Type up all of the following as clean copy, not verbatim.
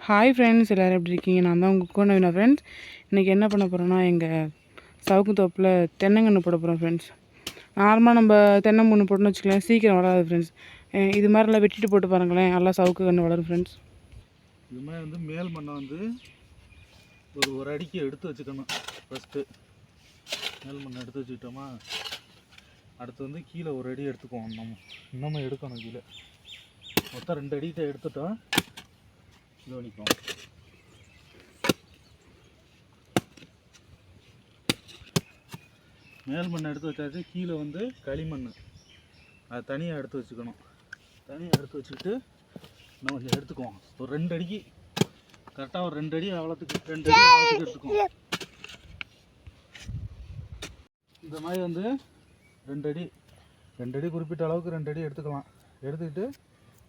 Hi friends, எல்லோரும் எப்படி இருக்கீங்க? நான் தான் உங்கள் கோனவினா ஃப்ரெண்ட்ஸ். இன்றைக்கி என்ன பண்ண போகிறோன்னா, எங்கள் சவுக்கு தோப்பில் தென்னங்கன்று போட போகிறோம் ஃப்ரெண்ட்ஸ். நார்மலாக நம்ம தென்னை முன்னு போட்டோன்னு வச்சுக்கலாம், சீக்கிரம் வளராது ஃப்ரெண்ட்ஸ். இது மாதிரிலாம் வெட்டிட்டு போட்டு பாருங்களேன், நல்லா சவுக்கு கன்று வளரும் ஃப்ரெண்ட்ஸ். இது மாதிரி வந்து மேல் மண்ணை வந்து ஒரு அடிக்கு எடுத்து வச்சுக்கணும். ஃபஸ்ட்டு மேல் மண்ணை எடுத்து வச்சுக்கிட்டோமா, அடுத்து வந்து கீழே ஒரு அடி எடுத்துக்குவோம். இன்னமும் எடுக்கணும். கீழே மொத்தம் 2 அடிக்கிட்ட எடுத்துட்டோம். இது பண்ணிக்குவோம். மேல் மண்ணை எடுத்து வச்சாச்சு. கீழே வந்து களிமண், அதை தனியாக எடுத்து வச்சுக்கணும். தனியாக எடுத்து வச்சுக்கிட்டு நம்ம இதை எடுத்துக்குவோம். ஒரு 2 அடிக்கு கரெக்டாக ஒரு 2 அடி அவ்வளோத்துக்கு 2 அடி அவ்வளோத்துக்கு எடுத்துக்குவோம். இந்த மாதிரி வந்து 2 அடி குறிப்பிட்ட அளவுக்கு 2 அடி எடுத்துக்கலாம். எடுத்துக்கிட்டு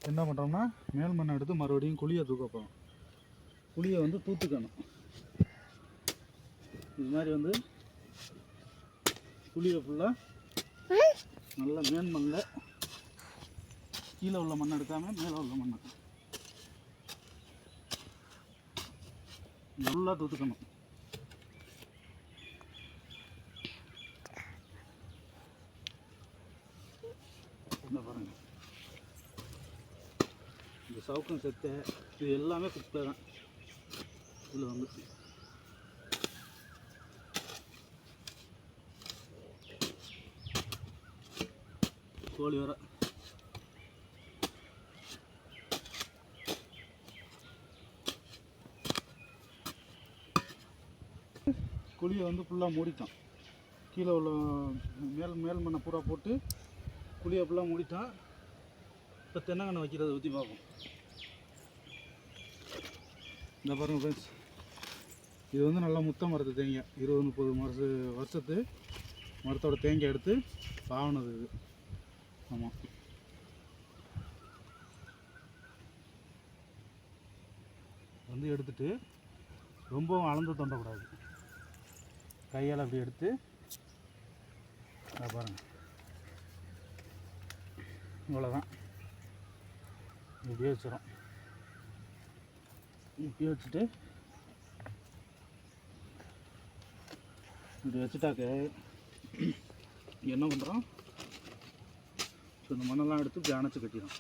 என்ன பண்ணுறோம்னா, மேல் மண்ணை எடுத்து மறுபடியும் குழியை தூக்க போகிறோம். குழியை வந்து தூத்துக்கணும். இது மாதிரி வந்து குழியை ஃபுல்லாக நல்லா மேல் மண்ணில் கீழே உள்ள மண்ணை எடுக்காமல் மேலே உள்ள மண்ணை நல்லா தூத்துக்கணும். என்ன பாருங்க, இந்த சவுக்கம் செத்தை இது எல்லாமே குப்பை தான். இதில் வந்து கோழி வர குழியை வந்து ஃபுல்லாக மூடிட்டான். கீழே உள்ள மேல் மண்ணை பூரா போட்டு குழியை ஃபுல்லாக மூடிட்டான். இப்போ தென்னங்கன்று வைக்கிறத ஊற்றி பார்ப்போம். இந்த பாருங்கள் ஃப்ரெண்ட்ஸ், இது வந்து நல்லா முத்த மரத்து தேங்காய், 20-30 வருஷத்து மரத்தோட தேங்காய் எடுத்து பாவனது இது. ஆமாம், வந்து எடுத்துட்டு ரொம்பவும் அளந்து தோண்டக்கூடாது. கையால் அப்படி எடுத்து பாருங்கள், இவ்வளோதான். இப்படியே வச்சிடும். இப்படியே வச்சுட்டு இப்படி வச்சுட்டாக்க என்ன பண்ணுறோம், இந்த மண்ணெல்லாம் எடுத்து இப்படி அணைச்சி கட்டிடும்.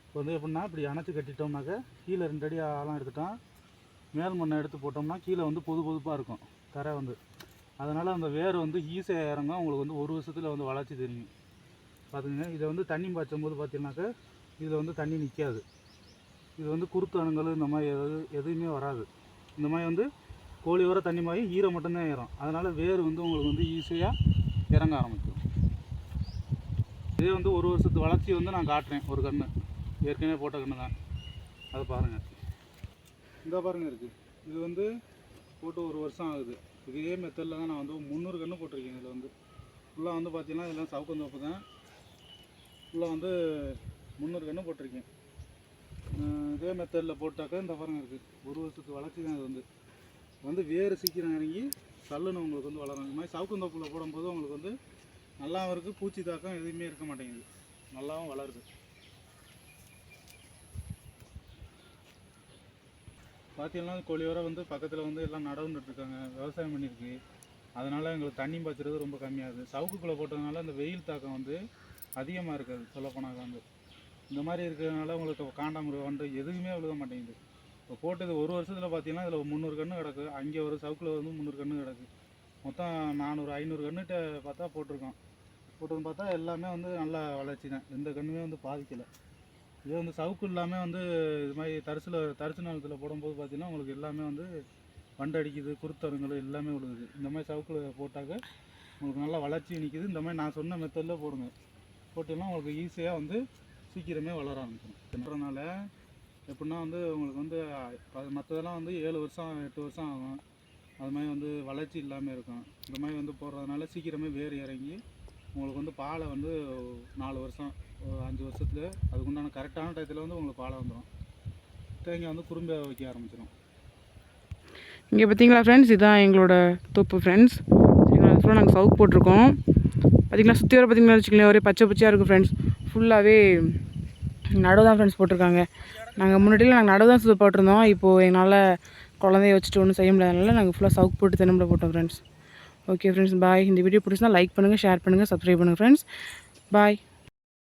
இப்போ வந்து எப்படின்னா, இப்படி அணைச்சி கட்டிட்டோம்னாக்க கீழே 2 அடி ஆழம் எடுத்துட்டோம். மேல் மண்ணை எடுத்து போட்டோம்னா கீழே வந்து பொதுப்பாக இருக்கும் தரை வந்து. அதனால் அந்த வேர் வந்து ஈஸியாக இறங்கும். உங்களுக்கு வந்து 1 வருஷத்தில் வந்து வளர்ச்சி தெரியும். பார்த்துங்க, இதை வந்து தண்ணி பாய்ச்சும் போது பார்த்தீங்கன்னாக்கா இதில் வந்து தண்ணி நிற்காது. இது வந்து குருத்து அணுங்கள் இந்த மாதிரி எதுவுமே வராது. இந்த மாதிரி வந்து கோழி வர தண்ணி மாதிரி ஈரம் மட்டும்தான் ஏறும். அதனால் வேர் வந்து உங்களுக்கு வந்து ஈஸியாக இறங்க ஆரம்பிக்கும். இதே வந்து 1 வருஷத்து வளர்ச்சி வந்து நான் காட்டுறேன். ஒரு கன்று ஏற்கனவே போட்ட கன்று தான், அதை பாருங்கள். இந்த பாருங்கள் இருக்குது. இது வந்து போட்டு 1 வருஷம் ஆகுது. இதே மெத்தடில் தான் நான் வந்து 300 கன்று போட்டிருக்கேன். இதில் வந்து ஃபுல்லாக வந்து பார்த்தீங்கன்னா இதெல்லாம் சவுக்கந்தோப்பு தான். ஃபுல்லாக வந்து 300 கன்று போட்டிருக்கேன். இதே மெத்தடில் போட்டாக்கா இந்த பாருங்கள் இருக்குது. 1 வருஷத்துக்கு வளர்ச்சி தான். இது வந்து வேறு சீக்கிரம் இறங்கி சல்லுன்னு உங்களுக்கு வந்து வளரும். இந்த மாதிரி சவுக்கந்தோப்பில் போடும்போது உங்களுக்கு வந்து நல்லாவும் இருக்குது, பூச்சி தாக்கம் எதுவுமே இருக்க மாட்டேங்குது, நல்லாவும் வளருது. பார்த்தீங்கன்னா கோழியோர வந்து பக்கத்தில் வந்து எல்லாம் நடவு நட்டுருக்காங்க, விவசாயம் பண்ணியிருக்கு. அதனால் எங்களுக்கு தண்ணி பாய்ச்சறது ரொம்ப கம்மியாகுது. சவுக்குக்குள்ளே போட்டதுனால அந்த வெயில் தாக்கம் வந்து அதிகமாக இருக்காது. சொல்லப்போனாக்க வந்து இந்த மாதிரி இருக்கிறதுனால உங்களுக்கு காண்டாமிருகம் வந்து எதுவுமே விழுக மாட்டேங்குது. இப்போ போட்டது 1 வருஷத்தில் பார்த்தீங்கன்னா இதில் 300 கன்று கிடக்கு. அங்கே ஒரு சவுக்கில் வந்து 300 கன்று கிடக்கு. மொத்தம் 400-500 கன்றுகிட்ட பார்த்தா போட்டிருக்கோம். போட்டதுன்னு பார்த்தா எல்லாமே வந்து நல்லா வளர்ச்சி தான். எந்த கன்றுமே வந்து பாதிக்கலை. இதே வந்து சவுக்கு இல்லாமல் வந்து இது மாதிரி தரிசு நிலத்தில் போடும்போது பார்த்தீங்கன்னா உங்களுக்கு எல்லாமே வந்து வண்டு அடிக்குது, குருத்தருங்கள் எல்லாமே விழுகுது. இந்த மாதிரி சவுக்கில் போட்டாக்க உங்களுக்கு நல்லா வளர்ச்சி நிற்கிது. இந்த மாதிரி நான் சொன்ன மெத்தடில் போடுங்க. போட்டிங்கன்னா உங்களுக்கு ஈஸியாக வந்து சீக்கிரமே வளர ஆரம்பிக்கும். தின்றனால எப்படின்னா வந்து உங்களுக்கு வந்து மற்றதெல்லாம் வந்து 7 வருஷம் 8 வருஷம் ஆகும். அது மாதிரி வந்து வளர்ச்சி இல்லாமல் இருக்கும். இந்த மாதிரி வந்து போடுறதுனால சீக்கிரமே வேர் இறங்கி உங்களுக்கு வந்து பாலை வந்து 4 வருஷம் 5 வருஷத்தில் அதுக்குண்டான கரெக்டான டயத்தில் வந்து உங்களுக்கு பாலை வந்துடும். தேங்காய் வந்து குறும்ப வைக்க ஆரம்பிச்சிடும். இங்கே பார்த்தீங்களா ஃப்ரெண்ட்ஸ், இதுதான் எங்களோட தோப்பு ஃப்ரெண்ட்ஸ். சரிங்களா, ஃபுல்லாக நாங்கள் சவுக்கு போட்டிருக்கோம். பார்த்திங்கன்னா சுற்றி வர பார்த்திங்கன்னா வச்சுக்கோங்களேன் ஒரே பச்சை பச்சையாக இருக்குது ஃப்ரெண்ட்ஸ். ஃபுல்லாகவே நடவு தான் ஃப்ரெண்ட்ஸ் போட்டிருக்காங்க. நாங்கள் முன்னாடியில் நாங்கள் நடவு தான் போட்டிருந்தோம். இப்போது எங்களால் குழந்தைய வச்சுட்டு ஒன்றும் செய்ய முடியாதனால நாங்கள் ஃபுல்லாக சவுக்கு போட்டு தென்னம்பிள்ளை போட்டோம் ஃப்ரெண்ட்ஸ். ஓகே ஃப்ரெண்ட்ஸ், பாய். இந்த வீடியோ பிடிச்சினா லைக் பண்ணுங்கள், ஷேர் பண்ணுங்கள், சப்ஸ்கிரைப் பண்ணுங்கள் ஃப்ரெண்ட்ஸ். பாய்.